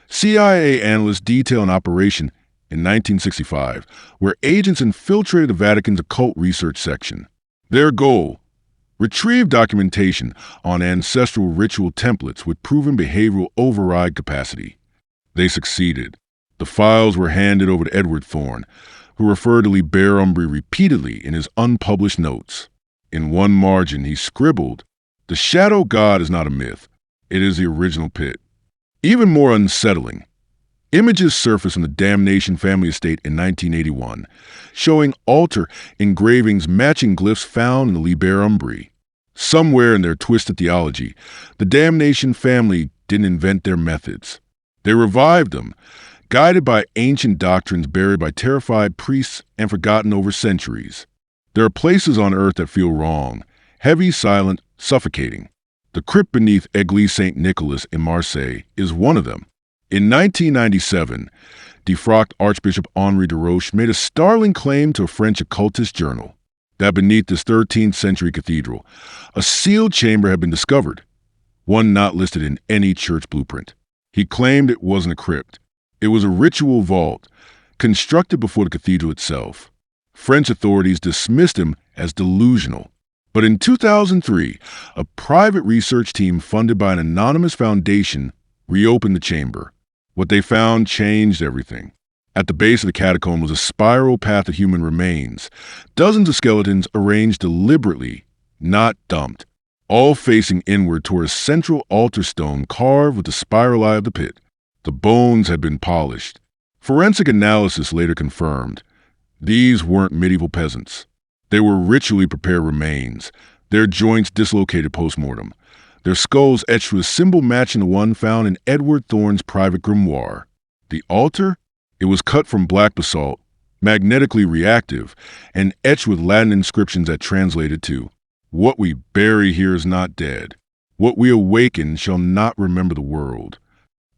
A: CIA analysts detail an operation in 1965 where agents infiltrated the Vatican's occult research section. Their goal: retrieve documentation on ancestral ritual templates with proven behavioral override capacity. They succeeded. The files were handed over to Edward Thorne, who referred to Liber Umbri repeatedly in his unpublished notes. In one margin, he scribbled, "The shadow god is not a myth. It is the original pit." Even more unsettling, images surfaced from the Damnation family estate in 1981, showing altar engravings matching glyphs found in the Liber Umbri. Somewhere in their twisted theology, the Damnation family didn't invent their methods. They revived them, guided by ancient doctrines buried by terrified priests and forgotten over centuries. There are places on earth that feel wrong, heavy, silent, suffocating. The crypt beneath Église Saint-Nicolas in Marseille is one of them. In 1997, defrocked Archbishop Henri de Roche made a startling claim to a French occultist journal that beneath this 13th century cathedral, a sealed chamber had been discovered, one not listed in any church blueprint. He claimed it wasn't a crypt. It was a ritual vault, constructed before the cathedral itself. French authorities dismissed him as delusional. But in 2003, a private research team funded by an anonymous foundation reopened the chamber. What they found changed everything. At the base of the catacomb was a spiral path of human remains, dozens of skeletons arranged deliberately, not dumped, all facing inward toward a central altar stone carved with the spiral eye of the pit. The bones had been polished. Forensic analysis later confirmed these weren't medieval peasants. They were ritually prepared remains, their joints dislocated post-mortem, their skulls etched with a symbol matching the one found in Edward Thorne's private grimoire. The altar? It was cut from black basalt, magnetically reactive, and etched with Latin inscriptions that translated to, "What we bury here is not dead. What we awaken shall not remember the world."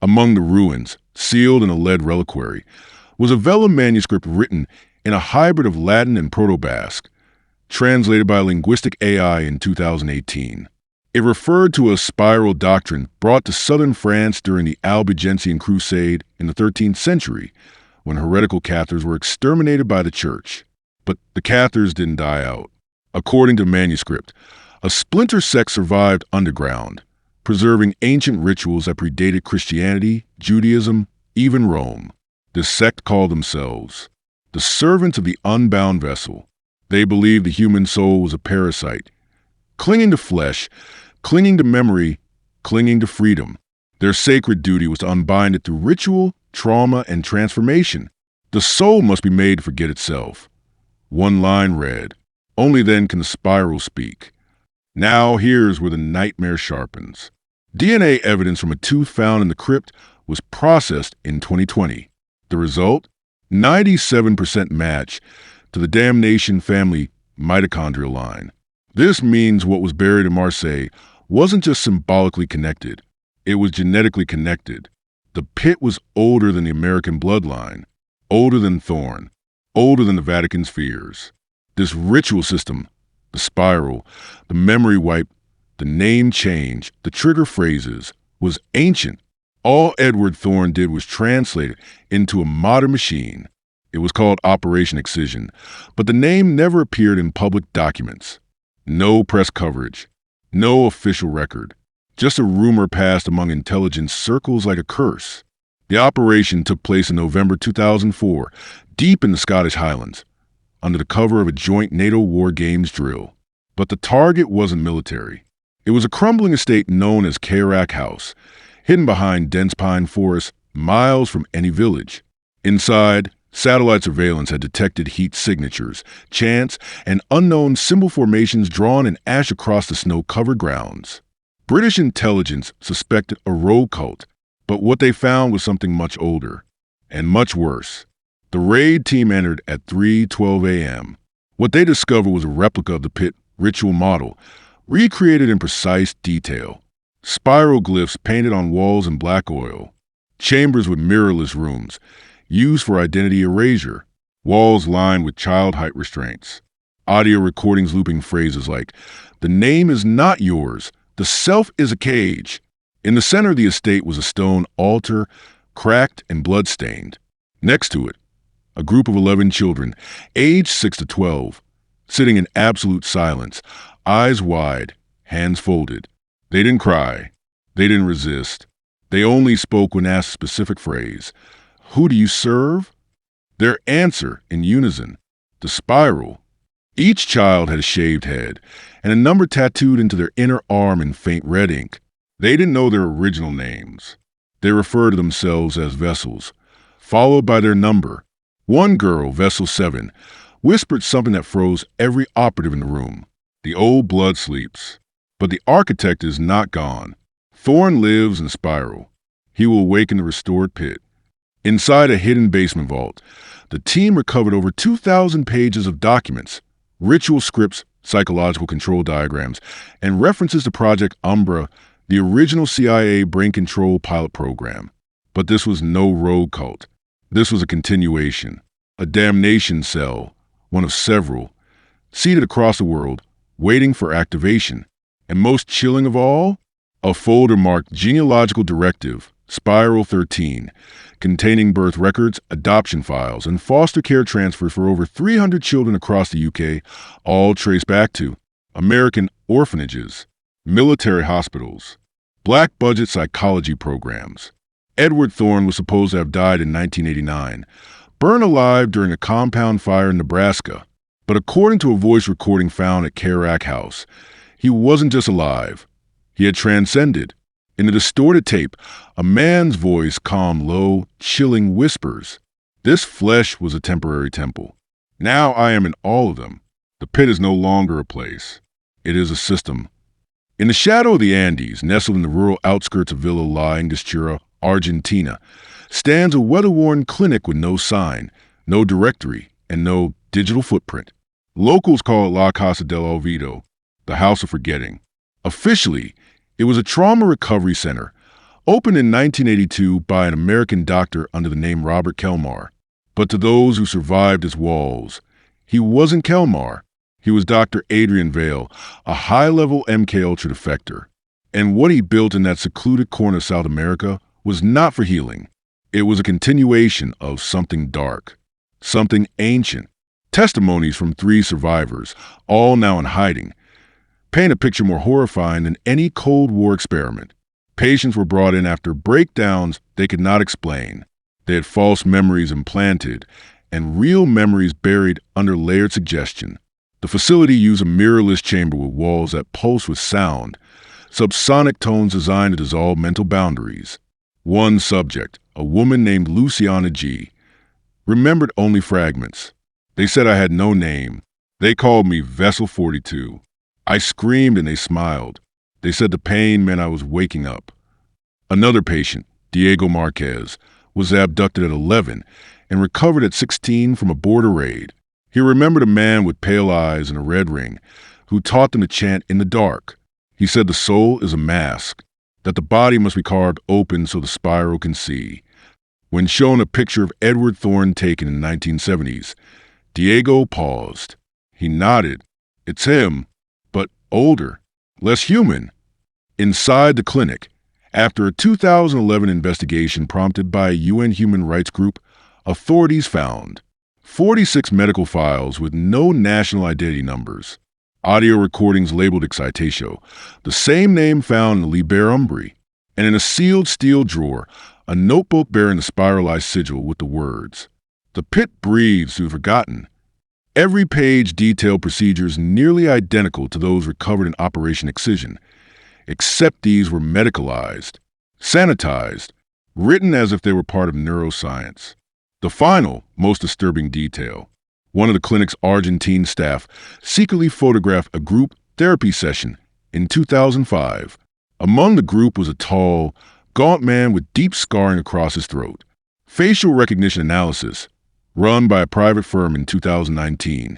A: Among the ruins, sealed in a lead reliquary, was a vellum manuscript written in a hybrid of Latin and Proto-Basque, translated by linguistic AI in 2018. It referred to a spiral doctrine brought to southern France during the Albigensian Crusade in the 13th century, when heretical Cathars were exterminated by the Church. But the Cathars didn't die out. According to the manuscript, a splinter sect survived underground, preserving ancient rituals that predated Christianity, Judaism, even Rome. This sect called themselves the Servants of the Unbound Vessel. They believed the human soul was a parasite, clinging to flesh, clinging to memory, clinging to freedom. Their sacred duty was to unbind it through ritual, trauma, and transformation. The soul must be made to forget itself. One line read, "Only then can the spiral speak." Now here's where the nightmare sharpens. DNA evidence from a tooth found in the crypt was processed in 2020. The result? 97% match to the Damnation Family mitochondrial line. This means what was buried in Marseille wasn't just symbolically connected, it was genetically connected. The pit was older than the American bloodline, older than Thorne, older than the Vatican's fears. This ritual system, the spiral, the memory wipe, the name change, the trigger phrases, was ancient. All Edward Thorne did was translate it into a modern machine. It was called Operation Excision, but the name never appeared in public documents. No press coverage, no official record, just a rumor passed among intelligence circles like a curse. The operation took place in November 2004, deep in the Scottish Highlands, under the cover of a joint NATO war games drill. But the target wasn't military. It was a crumbling estate known as Carac House, hidden behind dense pine forests miles from any village. Inside, satellite surveillance had detected heat signatures, chants, and unknown symbol formations drawn in ash across the snow-covered grounds. British intelligence suspected a rogue cult, but what they found was something much older and much worse. The raid team entered at 3:12 a.m. What they discovered was a replica of the pit ritual model, recreated in precise detail. Spiral glyphs painted on walls in black oil, chambers with mirrorless rooms, used for identity erasure, walls lined with child height restraints, audio recordings looping phrases like, "The name is not yours, the self is a cage." In the center of the estate was a stone altar, cracked and blood-stained. Next to it, a group of 11 children, aged 6 to 12, sitting in absolute silence, eyes wide, hands folded. They didn't cry. They didn't resist. They only spoke when asked a specific phrase. "Who do you serve?" Their answer, in unison, "The spiral." Each child had a shaved head and a number tattooed into their inner arm in faint red ink. They didn't know their original names. They referred to themselves as vessels, followed by their number. One girl, Vessel 7, whispered something that froze every operative in the room. "The old blood sleeps, but the architect is not gone. Thorne lives in Spiral. He will awaken the restored pit." Inside a hidden basement vault, the team recovered over 2,000 pages of documents, ritual scripts, psychological control diagrams, and references to Project Umbra, the original CIA brain control pilot program. But this was no rogue cult. This was a continuation, a damnation cell, one of several, seated across the world, waiting for activation. And most chilling of all, a folder marked Genealogical Directive, Spiral 13, containing birth records, adoption files, and foster care transfers for over 300 children across the UK, all traced back to American orphanages, military hospitals, black budget psychology programs, Edward Thorne was supposed to have died in 1989, burned alive during a compound fire in Nebraska. But according to a voice recording found at Kerouac House, he wasn't just alive. He had transcended. In the distorted tape, a man's voice calmed low, chilling whispers. This flesh was a temporary temple. Now I am in all of them. The pit is no longer a place. It is a system. In the shadow of the Andes, nestled in the rural outskirts of Villa La Angostura, Argentina, stands a weather-worn clinic with no sign, no directory, and no digital footprint. Locals call it La Casa del Olvido, the House of Forgetting. Officially, it was a trauma recovery center, opened in 1982 by an American doctor under the name Robert Kelmar. But to those who survived its walls, he wasn't Kelmar. He was Dr. Adrian Vale, a high-level MKUltra defector. And what he built in that secluded corner of South America was not for healing. It was a continuation of something dark, something ancient. Testimonies from 3 survivors, all now in hiding, paint a picture more horrifying than any Cold War experiment. Patients were brought in after breakdowns they could not explain. They had false memories implanted and real memories buried under layered suggestion. The facility used a mirrorless chamber with walls that pulse with sound, subsonic tones designed to dissolve mental boundaries. One subject, a woman named Luciana G., remembered only fragments. They said I had no name. They called me Vessel 42. I screamed and they smiled. They said the pain meant I was waking up. Another patient, Diego Marquez, was abducted at 11 and recovered at 16 from a border raid. He remembered a man with pale eyes and a red ring who taught them to chant in the dark. He said the soul is a mask, that the body must be carved open so the spiral can see. When shown a picture of Edward Thorne taken in the 1970s, Diego paused. He nodded. It's him, but older, less human. Inside the clinic, after a 2011 investigation prompted by a UN human rights group, authorities found 46 medical files with no national identity numbers, audio recordings labeled Excitatio, the same name found in the Liber Umbri, and in a sealed steel drawer, a notebook bearing the spiralized sigil with the words, "The pit breathes through forgotten." Every page detailed procedures nearly identical to those recovered in Operation Excision, except these were medicalized, sanitized, written as if they were part of neuroscience. The final, most disturbing detail: one of the clinic's Argentine staff secretly photographed a group therapy session in 2005. Among the group was a tall, gaunt man with deep scarring across his throat. Facial recognition analysis, run by a private firm in 2019,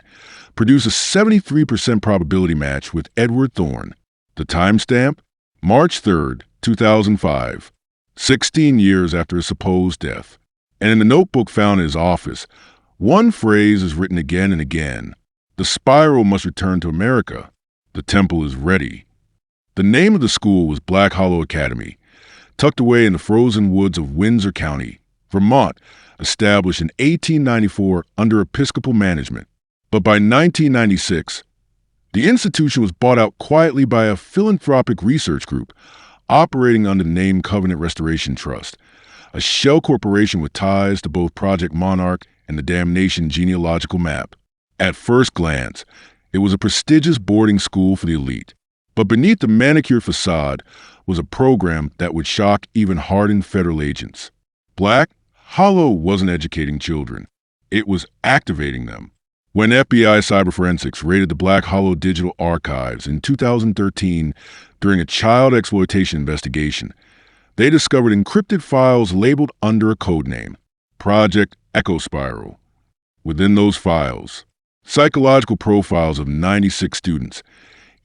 A: produced a 73% probability match with Edward Thorne. The timestamp? March 3rd, 2005, 16 years after his supposed death. And in the notebook found in his office, one phrase is written again and again: "The spiral must return to America. The temple is ready." The name of the school was Black Hollow Academy, tucked away in the frozen woods of Windsor County, Vermont, established in 1894 under Episcopal management. But by 1996, the institution was bought out quietly by a philanthropic research group operating under the name Covenant Restoration Trust, a shell corporation with ties to both Project Monarch and the Damnation genealogical map. At first glance, it was a prestigious boarding school for the elite. But beneath the manicured facade was a program that would shock even hardened federal agents. Black Hollow wasn't educating children. It was activating them. When FBI Cyber Forensics raided the Black Hollow digital archives in 2013 during a child exploitation investigation, they discovered encrypted files labeled under a codename, Project Echo Spiral. Within those files, psychological profiles of 96 students,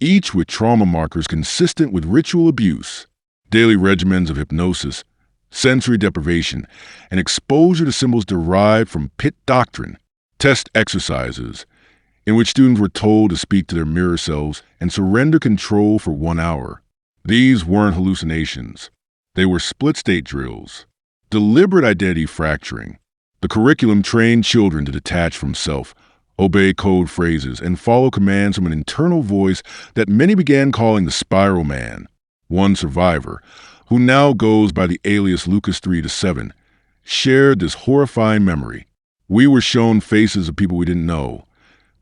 A: each with trauma markers consistent with ritual abuse, daily regimens of hypnosis, sensory deprivation, and exposure to symbols derived from pit doctrine, test exercises, in which students were told to speak to their mirror selves and surrender control for 1 hour. These weren't hallucinations. They were split-state drills, deliberate identity fracturing. The curriculum trained children to detach from self, obey code phrases, and follow commands from an internal voice that many began calling the Spiral Man. One survivor, who now goes by the alias Lucas 3-7, shared this horrifying memory. We were shown faces of people we didn't know,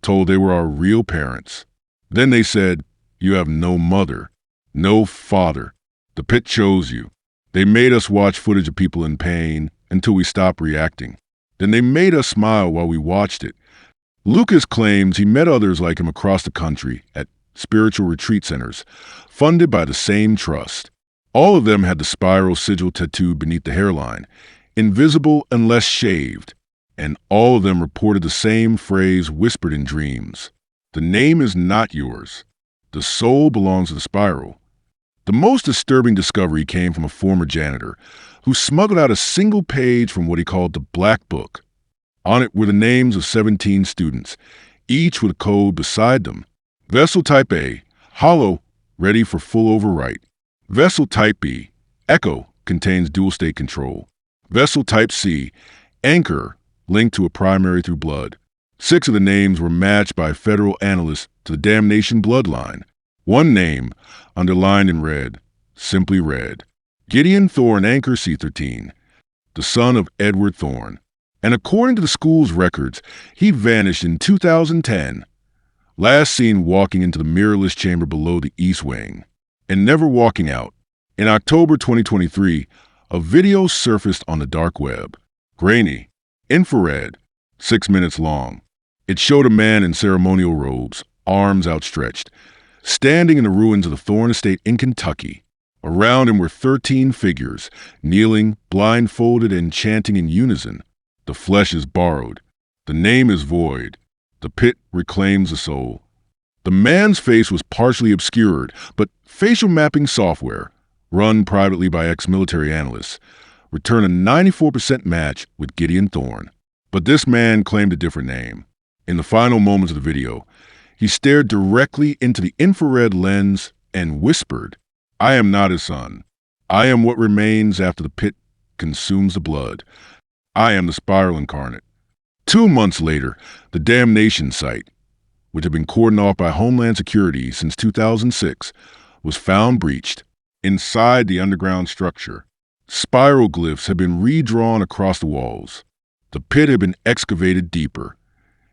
A: told they were our real parents. Then they said, "You have no mother, no father. The pit chose you." They made us watch footage of people in pain until we stopped reacting. Then they made us smile while we watched it. Lucas claims he met others like him across the country at spiritual retreat centers, funded by the same trust. All of them had the spiral sigil tattooed beneath the hairline, invisible unless shaved, and all of them reported the same phrase whispered in dreams. "The name is not yours. The soul belongs to the spiral." The most disturbing discovery came from a former janitor who smuggled out a single page from what he called the Black Book. On it were the names of 17 students, each with a code beside them. Vessel Type A, hollow, ready for full overwrite. Vessel Type B, echo, contains dual state control. Vessel Type C, anchor, linked to a primary through blood. 6 of the names were matched by federal analysts to the Damnation Bloodline. One name, underlined in red, simply read, Gideon Thorne, Anchor C13, the son of Edward Thorne. And according to the school's records, he vanished in 2010, last seen walking into the mirrorless chamber below the East Wing, and never walking out. In October 2023, a video surfaced on the dark web, grainy, infrared, 6 minutes long. It showed a man in ceremonial robes, arms outstretched, standing in the ruins of the Thorne estate in Kentucky. Around him were 13 figures, kneeling, blindfolded, and chanting in unison. The flesh is borrowed. The name is void. The pit reclaims the soul. The man's face was partially obscured, but facial mapping software, run privately by ex-military analysts, returned a 94% match with Gideon Thorne. But this man claimed a different name. In the final moments of the video, he stared directly into the infrared lens and whispered, "I am not his son. I am what remains after the pit consumes the blood. I am the spiral incarnate." 2 months later, the Damnation site, which had been cordoned off by Homeland Security since 2006, was found breached. Inside the underground structure, spiral glyphs had been redrawn across the walls. The pit had been excavated deeper,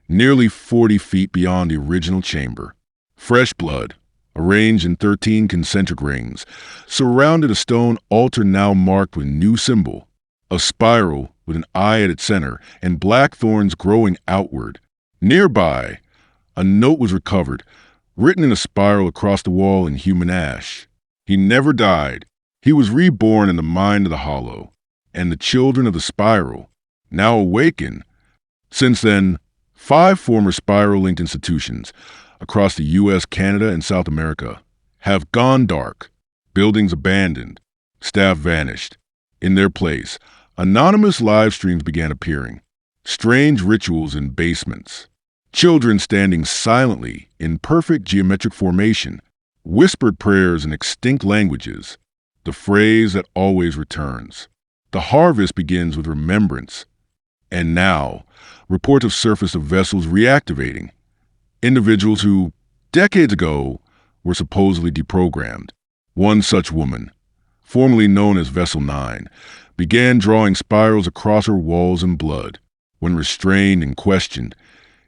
A: nearly 40 feet beyond the original chamber. Fresh blood, arranged in 13 concentric rings, surrounded a stone altar now marked with new symbol, a spiral with an eye at its center and black thorns growing outward. Nearby, a note was recovered, written in a spiral across the wall in human ash. He never died. He was reborn in the mind of the hollow, and the children of the spiral, now awakened. Since then, 5 former spiral-linked institutions across the U.S., Canada, and South America have gone dark, buildings abandoned, staff vanished. In their place, anonymous live streams began appearing, strange rituals in basements, children standing silently in perfect geometric formation, whispered prayers in extinct languages, the phrase that always returns. The harvest begins with remembrance. And now, reports have surfaced of vessels reactivating, individuals who, decades ago, were supposedly deprogrammed. One such woman, formerly known as Vessel 9, began drawing spirals across her walls in blood. When restrained and questioned,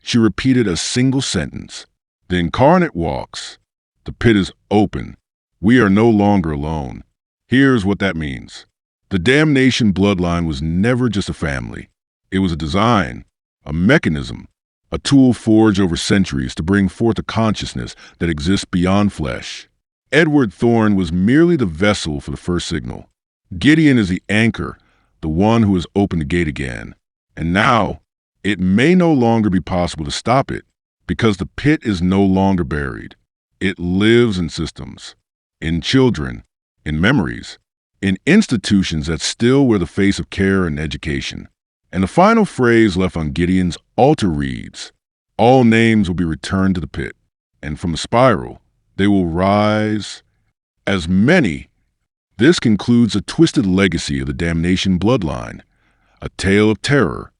A: she repeated a single sentence. "The incarnate walks. The pit is open. We are no longer alone." Here's what that means. The Damnation Bloodline was never just a family. It was a design, a mechanism, a tool forged over centuries to bring forth a consciousness that exists beyond flesh. Edward Thorne was merely the vessel for the first signal. Gideon is the anchor, the one who has opened the gate again. And now, it may no longer be possible to stop it, because the pit is no longer buried. It lives in systems, in children, in memories, in institutions that still wear the face of care and education. And the final phrase left on Gideon's altar reads, "All names will be returned to the pit, and from the spiral, they will rise as many." This concludes a twisted legacy of the Damnation Bloodline, a tale of terror,